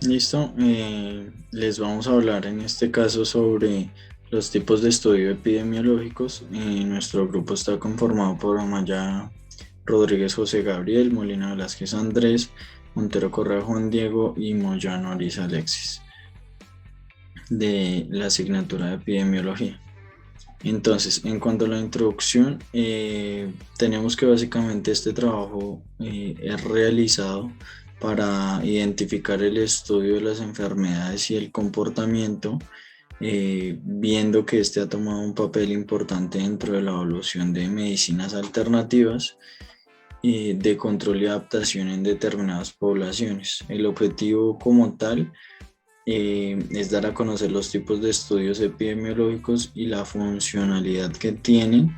Listo, les vamos a hablar en este caso sobre los tipos de estudio epidemiológicos. Nuestro grupo está conformado por Amaya Rodríguez José Gabriel, Molina Velázquez Andrés, Montero Correa Juan Diego y Moyano Arisa Alexis de la asignatura de epidemiología. Entonces, en cuanto a la introducción, tenemos que básicamente este trabajo es realizado para identificar el estudio de las enfermedades y el comportamiento, viendo que este ha tomado un papel importante dentro de la evolución de medicinas alternativas y de control y adaptación en determinadas poblaciones. El objetivo como tal es dar a conocer los tipos de estudios epidemiológicos y la funcionalidad que tienen,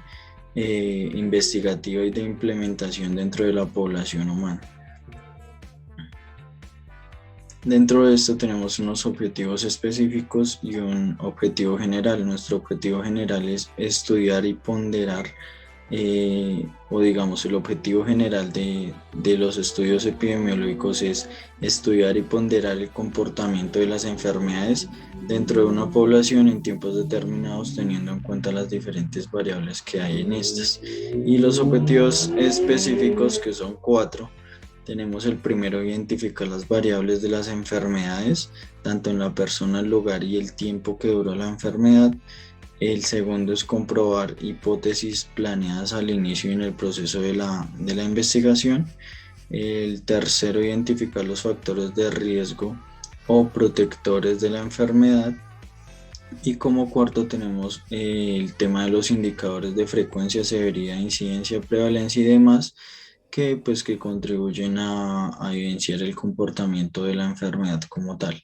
investigativa y de implementación dentro de la población humana. Dentro de esto tenemos unos objetivos específicos y un objetivo general. Nuestro objetivo general es estudiar y ponderar, o digamos el objetivo general de los estudios epidemiológicos es estudiar y ponderar el comportamiento de las enfermedades dentro de una población en tiempos determinados, teniendo en cuenta las diferentes variables que hay en estas. Y los objetivos específicos, que son cuatro. Tenemos el primero, identificar las variables de las enfermedades, tanto en la persona, el lugar y el tiempo que duró la enfermedad. El segundo es comprobar hipótesis planeadas al inicio y en el proceso de la investigación. El tercero, identificar los factores de riesgo o protectores de la enfermedad. Y como cuarto tenemos el tema de los indicadores de frecuencia, severidad, incidencia, prevalencia y demás, que contribuyen a evidenciar el comportamiento de la enfermedad como tal.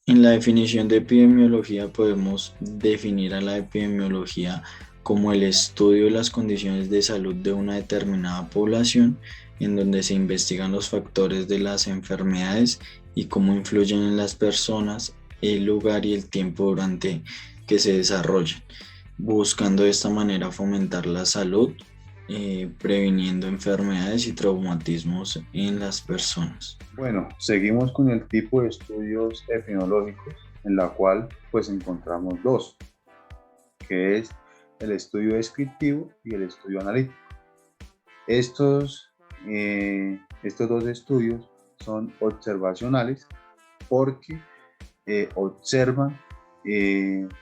En la definición de epidemiología podemos definir a la epidemiología como el estudio de las condiciones de salud de una determinada población, en donde se investigan los factores de las enfermedades y cómo influyen en las personas, el lugar y el tiempo durante que se desarrollan, buscando de esta manera fomentar la salud, previniendo enfermedades y traumatismos en las personas. Bueno, seguimos con el tipo de estudios epidemiológicos, en la cual pues encontramos dos, que es el estudio descriptivo y el estudio analítico. Estos dos estudios son observacionales porque observan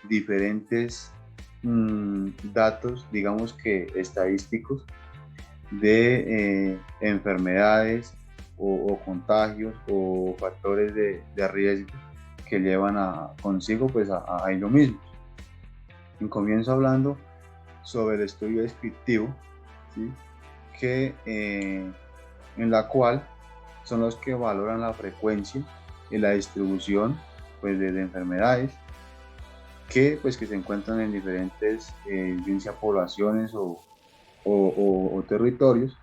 diferentes datos, digamos que estadísticos, de enfermedades o contagios o factores de riesgo que llevan consigo pues a ello mismo. En comienzo hablando sobre el estudio descriptivo, ¿sí? que en la cual son los que valoran la frecuencia y la distribución pues, de enfermedades que se encuentran en diferentes poblaciones o territorios.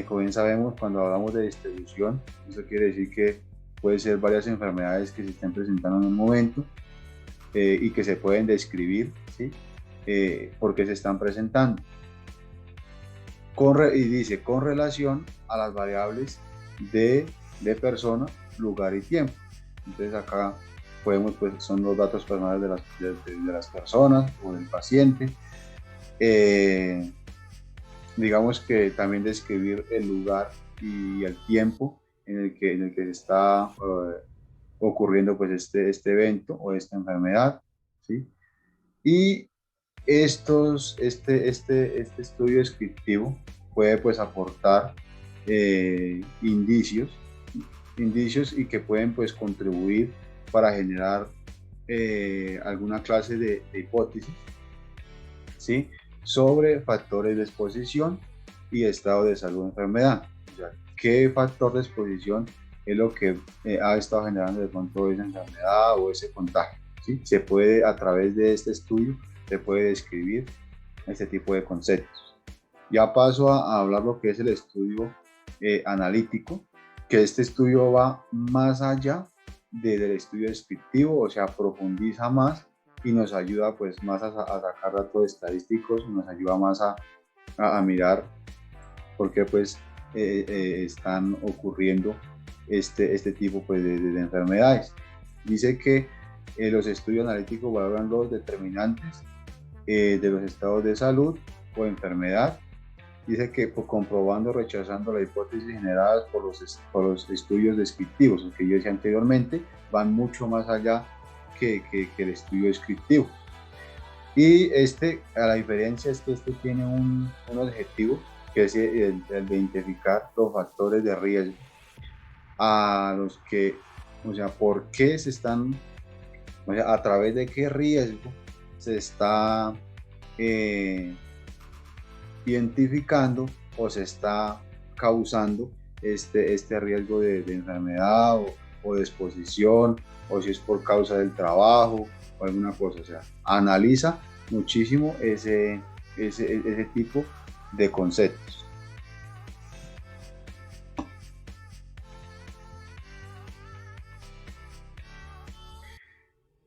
Como bien sabemos, cuando hablamos de distribución, eso quiere decir que puede ser varias enfermedades que se estén presentando en un momento y que se pueden describir, ¿sí? Por qué se están presentando. Y dice con relación a las variables de persona, lugar y tiempo. Entonces acá podemos, pues son los datos personales de las personas o del paciente. Digamos que también describir el lugar y el tiempo en el que se está ocurriendo pues este evento o esta enfermedad, ¿sí? Y este estudio descriptivo puede pues aportar indicios y que pueden pues contribuir para generar alguna clase de hipótesis, ¿sí? Sobre factores de exposición y estado de salud o enfermedad. O sea, ¿qué factor de exposición es lo que ha estado generando de pronto esa enfermedad o ese contagio? ¿Sí? Se puede, a través de este estudio, se puede describir este tipo de conceptos. Ya paso a hablar lo que es el estudio analítico, que este estudio va más allá del estudio descriptivo, o sea, profundiza más y nos ayuda pues más a sacar datos estadísticos, nos ayuda más a mirar por qué pues están ocurriendo este tipo pues, de enfermedades. Dice que los estudios analíticos valoran los determinantes de los estados de salud o enfermedad. Dice que comprobando o rechazando las hipótesis generadas por los estudios descriptivos, lo que yo decía anteriormente, van mucho más allá que el estudio descriptivo. Y a la diferencia es que tiene un objetivo, que es el de identificar los factores de riesgo a los que, o sea, por qué se están, o sea, a través de qué riesgo se está identificando o se está causando este riesgo de enfermedad o de exposición, o si es por causa del trabajo o alguna cosa. O sea, analiza muchísimo ese tipo de conceptos.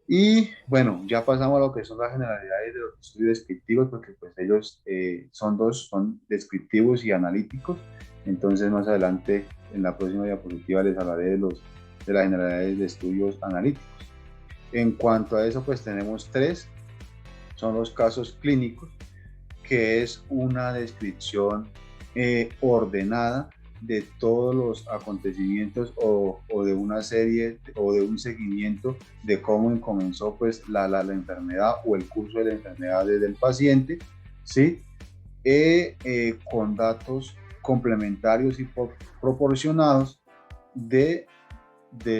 Y bueno, ya pasamos a lo que son las generalidades de los estudios descriptivos, porque pues ellos son descriptivos y analíticos. Entonces más adelante en la próxima diapositiva les hablaré de las generalidades de estudios analíticos. En cuanto a eso, pues tenemos tres, son los casos clínicos, que es una descripción ordenada de todos los acontecimientos o de una serie o de un seguimiento de cómo comenzó pues la enfermedad o el curso de la enfermedad desde el paciente, ¿sí? Con datos complementarios y proporcionados de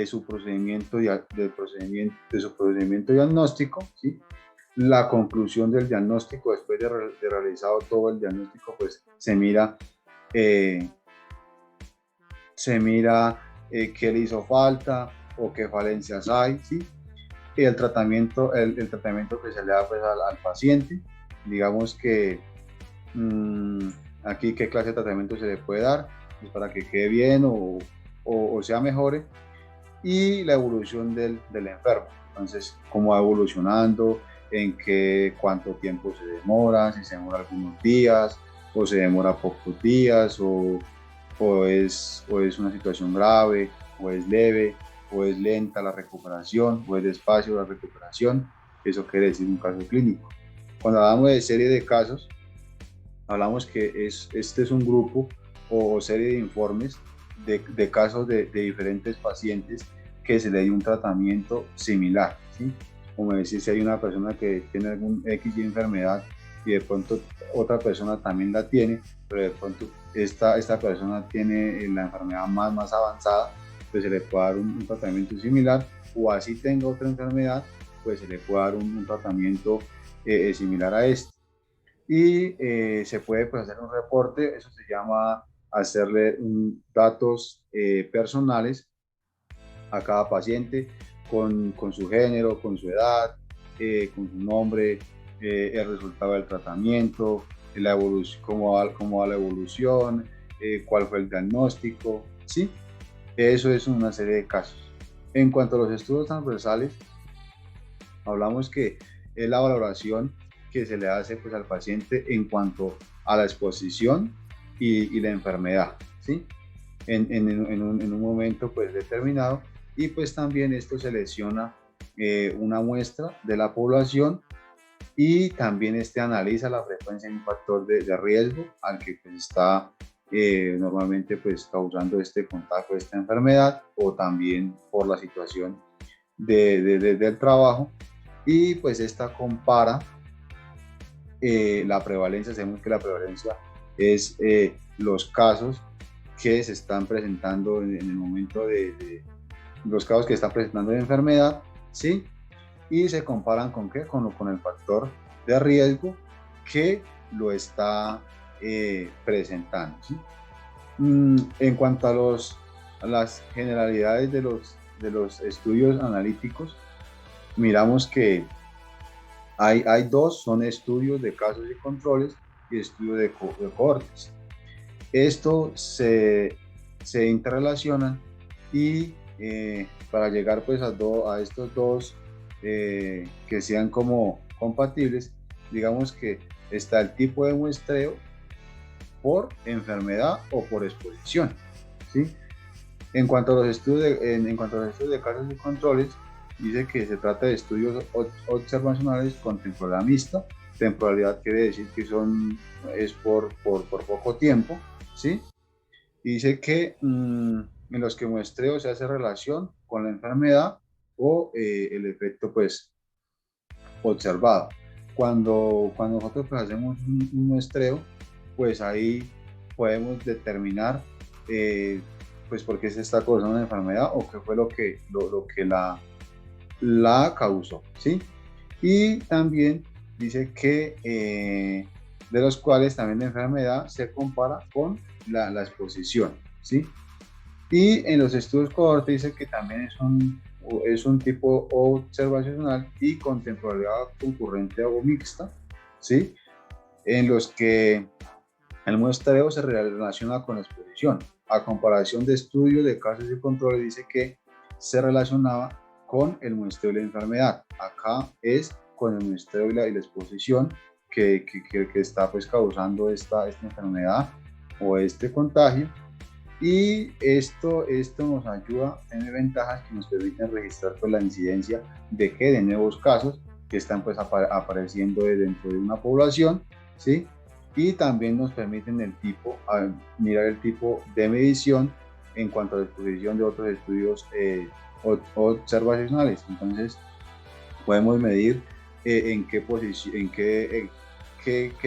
su procedimiento diagnóstico, ¿sí? La conclusión del diagnóstico, después de realizado todo el diagnóstico, pues se mira qué le hizo falta o qué falencias hay, ¿sí? Y el tratamiento que se le da pues, al paciente, digamos que aquí qué clase de tratamiento se le puede dar pues, para que quede bien o sea mejore, y la evolución del enfermo. Entonces, cómo va evolucionando, cuánto tiempo se demora, si se demora algunos días o se demora pocos días, o es una situación grave, o es leve, o es lenta la recuperación, o es despacio la recuperación. Eso quiere decir un caso clínico. Cuando hablamos de serie de casos, hablamos que este es un grupo o serie de informes de casos de diferentes pacientes que se le dio un tratamiento similar, ¿sí? Como decir, si hay una persona que tiene algún X y enfermedad y de pronto otra persona también la tiene, pero de pronto esta persona tiene la enfermedad más avanzada, pues se le puede dar un tratamiento similar, o así tenga otra enfermedad, pues se le puede dar un tratamiento similar a este. Y se puede pues, hacer un reporte, eso se llama hacerle datos personales a cada paciente con su género, con su edad, con su nombre, el resultado del tratamiento, la evolución, cómo va la evolución, cuál fue el diagnóstico, ¿sí? Eso es una serie de casos. En cuanto a los estudios transversales, hablamos que es la valoración que se le hace pues, al paciente en cuanto a la exposición y la enfermedad, ¿sí? En un momento pues, determinado, y pues también esto selecciona una muestra de la población y también analiza la frecuencia de un factor de riesgo al que pues, está normalmente pues, causando este contagio de esta enfermedad, o también por la situación del trabajo, y pues esta compara la prevalencia. Sabemos que la prevalencia es los casos que se están presentando en el momento de los casos que están presentando de enfermedad, ¿sí? Y se comparan con ¿qué? Con el factor de riesgo que lo está presentando, ¿sí? En cuanto a las generalidades de los estudios analíticos, miramos que hay dos, son estudios de casos y controles y estudios de cohortes. Esto se interrelacionan y para llegar pues a estos dos que sean como compatibles, digamos que está el tipo de muestreo por enfermedad o por exposición, ¿sí? En cuanto a los estudios en cuanto a los estudios de casos y controles, dice que se trata de estudios observacionales con temporalidad mixta. Temporalidad quiere decir que es por poco tiempo, ¿sí? Y dice que en los que muestreo se hace relación con la enfermedad o el efecto pues observado. Cuando nosotros pues, hacemos un muestreo, pues ahí podemos determinar pues por qué se está causando una enfermedad o qué fue lo que la causó, ¿sí? Y también dice que de los cuales también la enfermedad se compara con la exposición, ¿sí? Y en los estudios cohorte dice que también es un tipo observacional y con temporalidad concurrente o mixta, ¿sí? En los que el muestreo se relaciona con la exposición. A comparación de estudios de casos y controles, dice que se relacionaba con el muestreo y la enfermedad. Acá es con el muestreo y la exposición que está pues causando esta enfermedad o este contagio. Y esto nos ayuda, tiene ventajas que nos permiten registrar pues, la incidencia de nuevos casos que están pues, apareciendo dentro de una población, ¿sí? Y también nos permiten mirar el tipo de medición en cuanto a la exposición de otros estudios observacionales. Entonces, podemos medir en qué posición, qué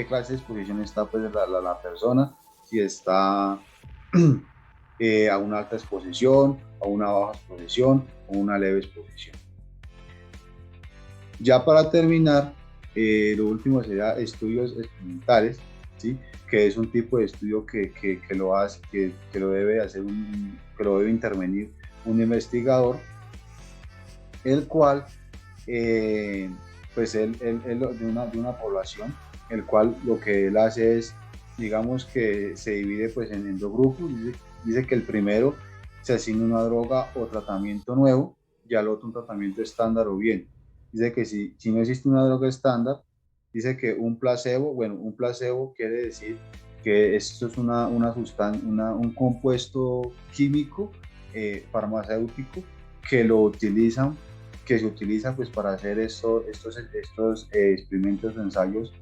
clase de exposición está pues, la persona, si está a una alta exposición, a una baja exposición o una leve exposición. Ya para terminar, lo último sería estudios experimentales, ¿sí? Que es un tipo de estudio que lo hace, que lo debe hacer que lo debe intervenir un investigador, el cual pues él de una población, el cual lo que él hace es, digamos que se divide pues en dos grupos. Dice que el primero se asigna una droga o tratamiento nuevo y al otro un tratamiento estándar o bien. Dice que si no existe una droga estándar, dice que un placebo quiere decir que esto es una sustancia, un compuesto químico farmacéutico que lo utilizan que se utiliza pues para hacer estos experimentos o ensayos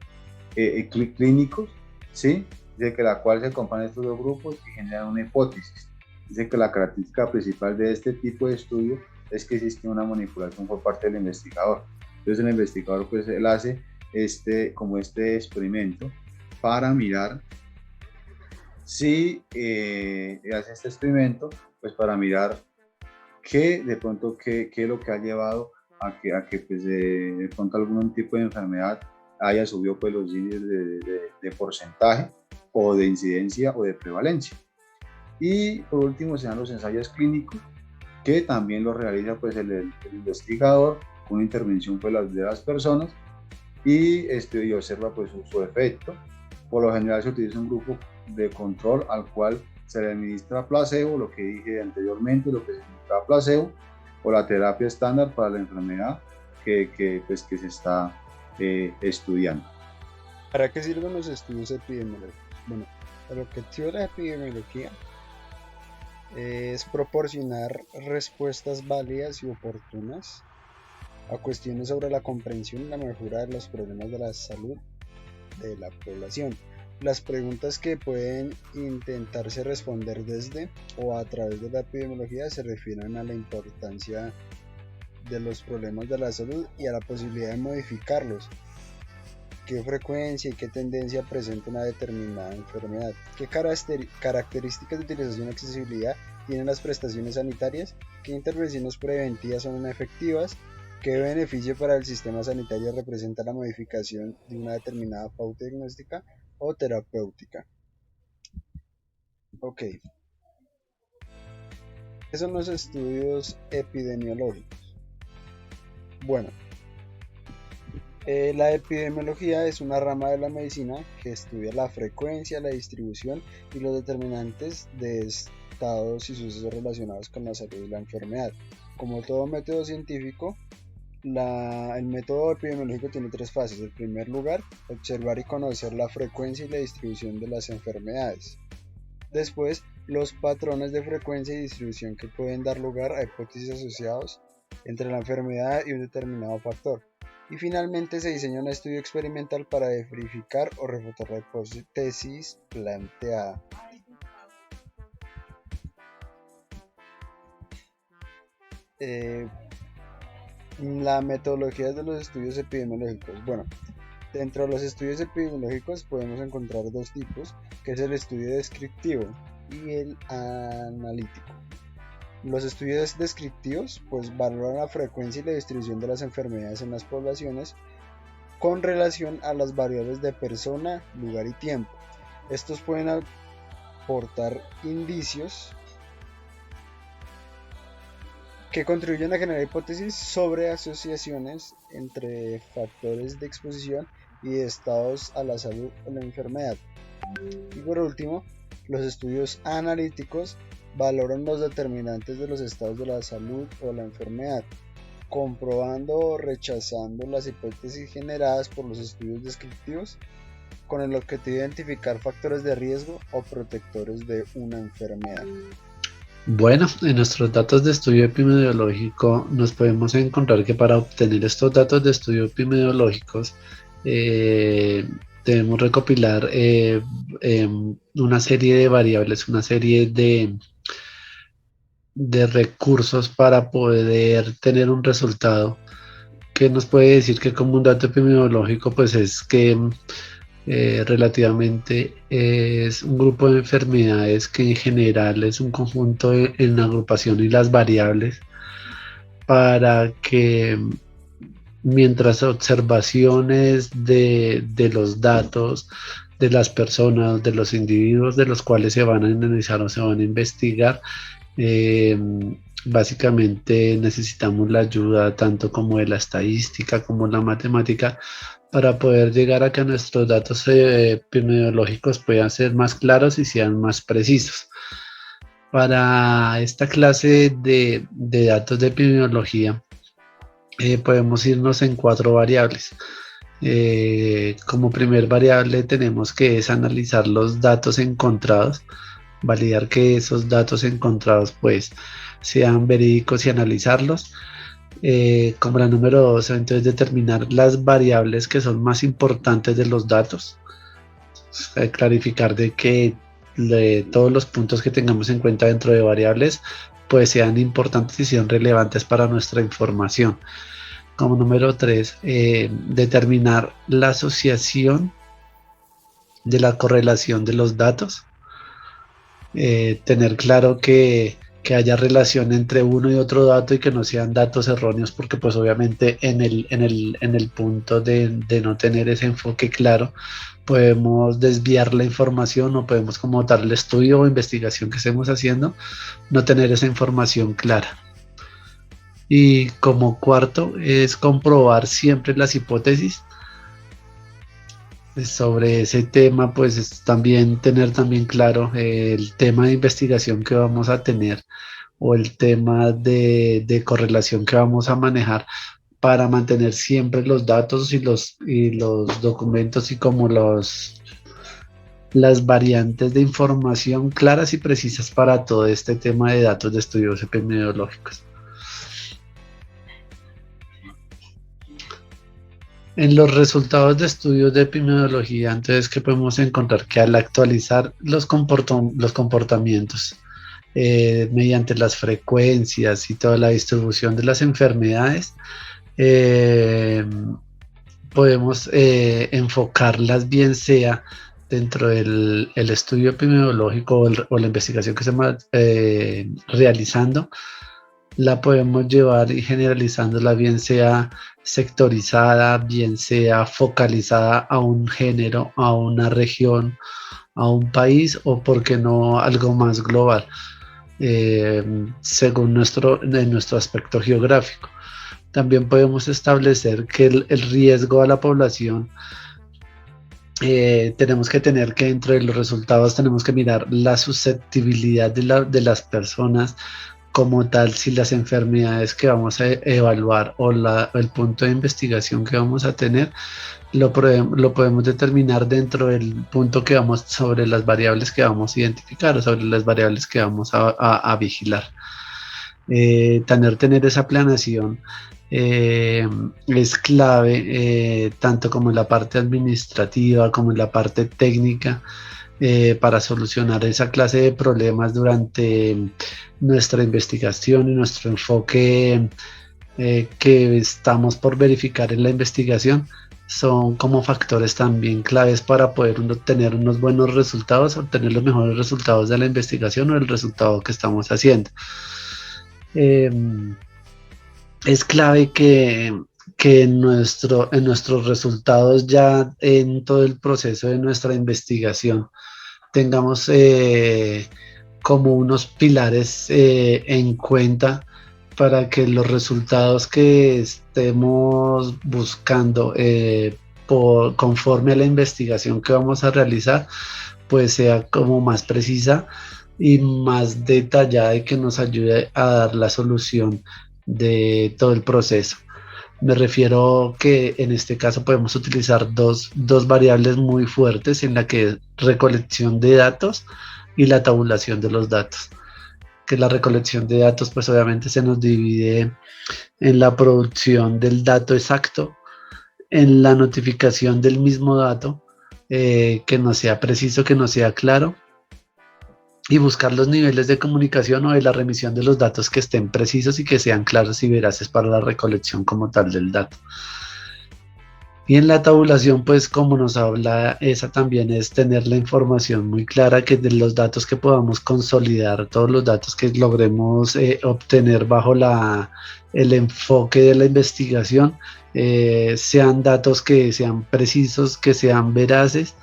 clínicos, ¿sí? Dice que la cual se comparan estos dos grupos y generan una hipótesis. Dice que la característica principal de este tipo de estudio es que existe una manipulación por parte del investigador. Entonces el investigador pues él hace este experimento para mirar si hace este experimento pues para mirar de pronto qué es lo que ha llevado a que pues, de pronto algún tipo de enfermedad haya subido pues, los índices de porcentaje o de incidencia o de prevalencia. Y por último se dan los ensayos clínicos, que también lo realiza pues, el investigador con intervención pues, de las personas y observa pues, su efecto. Por lo general se utiliza un grupo de control al cual se le administra placebo, lo que dije anteriormente, lo que significa placebo, o la terapia estándar para la enfermedad que se está estudiando. ¿Para qué sirven los estudios epidemiológicos? Bueno, el objetivo de la epidemiología es proporcionar respuestas válidas y oportunas a cuestiones sobre la comprensión y la mejora de los problemas de la salud de la población. Las preguntas que pueden intentarse responder desde o a través de la epidemiología se refieren a la importancia de los problemas de la salud y a la posibilidad de modificarlos. ¿Qué frecuencia y qué tendencia presenta una determinada enfermedad? ¿Qué características de utilización y accesibilidad tienen las prestaciones sanitarias? ¿Qué intervenciones preventivas son efectivas? ¿Qué beneficio para el sistema sanitario representa la modificación de una determinada pauta diagnóstica o terapéutica? Ok. ¿Qué son los estudios epidemiológicos? Bueno, la epidemiología es una rama de la medicina que estudia la frecuencia, la distribución y los determinantes de estados y sucesos relacionados con la salud y la enfermedad. Como todo método científico, el método epidemiológico tiene tres fases. En primer lugar, observar y conocer la frecuencia y la distribución de las enfermedades. Después, los patrones de frecuencia y distribución que pueden dar lugar a hipótesis asociados entre la enfermedad y un determinado factor. Y finalmente se diseña un estudio experimental para verificar o refutar la hipótesis planteada. La metodología de los estudios epidemiológicos. Bueno, dentro de los estudios epidemiológicos podemos encontrar dos tipos, que es el estudio descriptivo y el analítico. Los estudios descriptivos pues valoran la frecuencia y la distribución de las enfermedades en las poblaciones con relación a las variables de persona, lugar y tiempo. Estos pueden aportar indicios que contribuyen a generar hipótesis sobre asociaciones entre factores de exposición y de estados a la salud o la enfermedad. Y por último, los estudios analíticos valoran los determinantes de los estados de la salud o la enfermedad, comprobando o rechazando las hipótesis generadas por los estudios descriptivos con el objetivo de identificar factores de riesgo o protectores de una enfermedad. Bueno, en nuestros datos de estudio epidemiológico nos podemos encontrar que para obtener estos datos de estudio epidemiológicos debemos recopilar una serie de variables, una serie de recursos para poder tener un resultado que nos puede decir que como un dato epidemiológico pues es que relativamente es un grupo de enfermedades que en general es un conjunto en la agrupación y las variables para que mientras observaciones de los datos de las personas, de los individuos de los cuales se van a analizar o se van a investigar, básicamente necesitamos la ayuda tanto como de la estadística como la matemática para poder llegar a que nuestros datos epidemiológicos puedan ser más claros y sean más precisos. Para esta clase de datos de epidemiología podemos irnos en 4 variables. Como primer variable tenemos que es analizar los datos encontrados, validar que esos datos encontrados pues sean verídicos y analizarlos. Como la número 2, entonces determinar las variables que son más importantes de los datos, clarificar de que todos los puntos que tengamos en cuenta dentro de variables pues sean importantes y sean relevantes para nuestra información. Como número 3, determinar la asociación de la correlación de los datos, tener claro que haya relación entre uno y otro dato y que no sean datos erróneos, porque pues obviamente en el punto de no tener ese enfoque claro podemos desviar la información o podemos, como tal el estudio o investigación que estemos haciendo, no tener esa información clara. Y como cuarto es comprobar siempre las hipótesis. Sobre ese tema pues es también tener también claro el tema de investigación que vamos a tener o el tema de correlación que vamos a manejar para mantener siempre los datos y los documentos y como las variantes de información claras y precisas para todo este tema de datos de estudios epidemiológicos. En los resultados de estudios de epidemiología, entonces, ¿qué podemos encontrar? Que al actualizar los comportamientos mediante las frecuencias y toda la distribución de las enfermedades, podemos enfocarlas bien sea dentro del estudio epidemiológico o la investigación que estamos realizando, la podemos llevar y generalizándola bien sea sectorizada, bien sea focalizada a un género, a una región, a un país o por qué no algo más global, según nuestro aspecto geográfico. También podemos establecer que el riesgo a la población, tenemos que tener que dentro de los resultados tenemos que mirar la susceptibilidad de las personas como tal, si las enfermedades que vamos a evaluar o el punto de investigación que vamos a tener, lo podemos determinar dentro del punto que vamos, sobre las variables que vamos a identificar o sobre las variables que vamos a vigilar. Tener esa planeación es clave, tanto como en la parte administrativa como en la parte técnica, para solucionar esa clase de problemas durante nuestra investigación y nuestro enfoque que estamos por verificar en la investigación. Son como factores también claves para poder obtener unos buenos resultados, obtener los mejores resultados de la investigación o el resultado que estamos haciendo. Es clave que en nuestros resultados, ya en todo el proceso de nuestra investigación, tengamos como unos pilares en cuenta para que los resultados que estemos buscando conforme a la investigación que vamos a realizar, pues sea como más precisa y más detallada, y que nos ayude a dar la solución de todo el proceso. Me refiero que en este caso podemos utilizar dos variables muy fuertes, en la que es recolección de datos y la tabulación de los datos. Que la recolección de datos, pues obviamente se nos divide en la producción del dato exacto, en la notificación del mismo dato, que no sea preciso, que no sea claro, y buscar los niveles de comunicación o de la remisión de los datos que estén precisos y que sean claros y veraces para la recolección como tal del dato. Y en la tabulación, pues como nos habla esa, también es tener la información muy clara, que de los datos que podamos consolidar, todos los datos que logremos obtener bajo el enfoque de la investigación, sean datos que sean precisos, que sean veraces,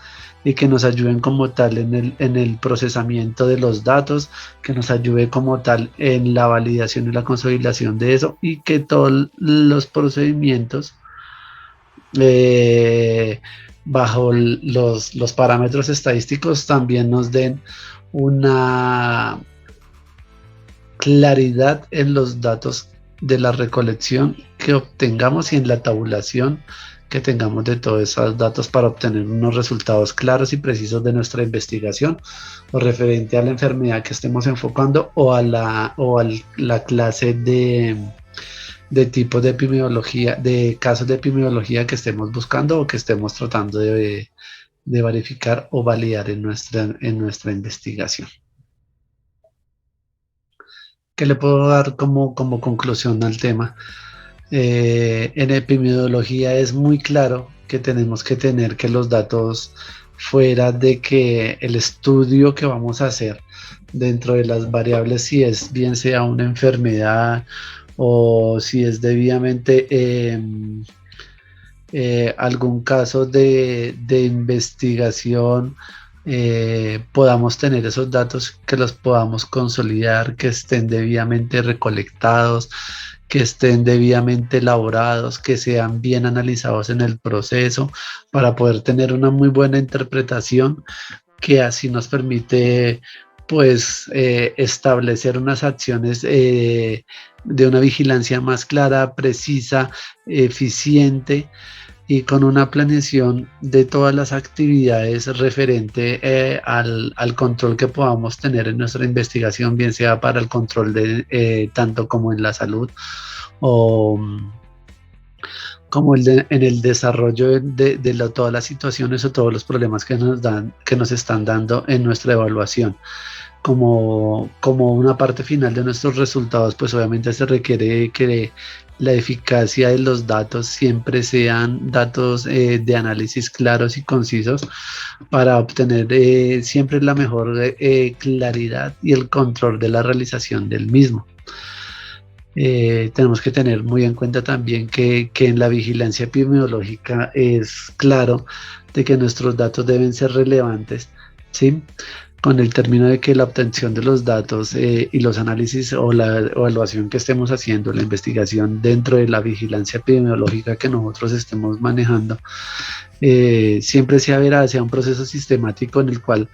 y que nos ayuden como tal en el procesamiento de los datos, que nos ayude como tal en la validación y la consolidación de eso, y que todos los procedimientos bajo los parámetros estadísticos también nos den una claridad en los datos de la recolección que obtengamos y en la tabulación que tengamos de todos esos datos, para obtener unos resultados claros y precisos de nuestra investigación, o referente a la enfermedad que estemos enfocando, o a la clase de tipos de epidemiología, de casos de epidemiología que estemos buscando o que estemos tratando de verificar o validar en nuestra investigación. ¿Qué le puedo dar como conclusión al tema? En epidemiología es muy claro que tenemos que tener que los datos, fuera de que el estudio que vamos a hacer dentro de las variables, si es bien sea una enfermedad o si es debidamente algún caso de investigación, podamos tener esos datos, que los podamos consolidar, que estén debidamente recolectados, que estén debidamente elaborados, que sean bien analizados en el proceso, para poder tener una muy buena interpretación, que así nos permite pues establecer unas acciones de una vigilancia más clara, precisa, eficiente, y con una planeación de todas las actividades referente al control que podamos tener en nuestra investigación, bien sea para el control de tanto como en la salud, o como en el desarrollo de todas las situaciones o todos los problemas que nos están dando en nuestra evaluación. Como una parte final de nuestros resultados, pues obviamente se requiere que la eficacia de los datos siempre sean datos de análisis claros y concisos, para obtener siempre la mejor claridad y el control de la realización del mismo. Tenemos que tener muy en cuenta también que en la vigilancia epidemiológica es claro de que nuestros datos deben ser relevantes, ¿sí? con el término de que la obtención de los datos y los análisis o la evaluación que estemos haciendo, la investigación dentro de la vigilancia epidemiológica que nosotros estemos manejando, siempre sea un proceso sistemático en el cual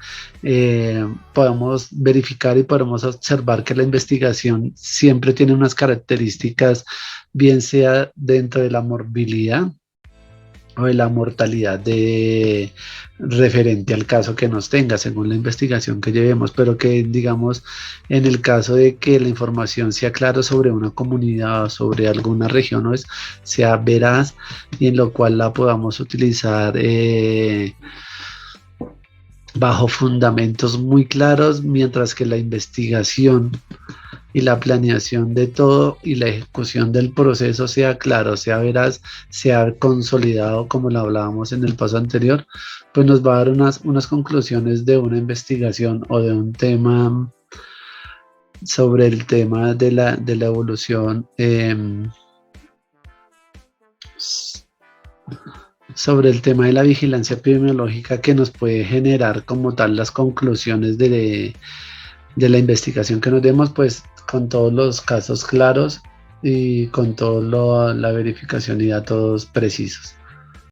podamos verificar y podamos observar que la investigación siempre tiene unas características, bien sea dentro de la morbilidad o de la mortalidad referente al caso que nos tenga, según la investigación que llevemos, pero que, digamos, en el caso de que la información sea clara sobre una comunidad o sobre alguna región, ¿no? Sea veraz y en lo cual la podamos utilizar bajo fundamentos muy claros, mientras que la investigación y la planeación de todo y la ejecución del proceso sea claro, sea veraz, sea consolidado, como lo hablábamos en el paso anterior, pues nos va a dar unas conclusiones de una investigación o de un tema sobre el tema de la evolución, sobre el tema de la vigilancia epidemiológica, que nos puede generar como tal las conclusiones de la investigación que nos demos, pues con todos los casos claros y con toda la verificación y datos precisos.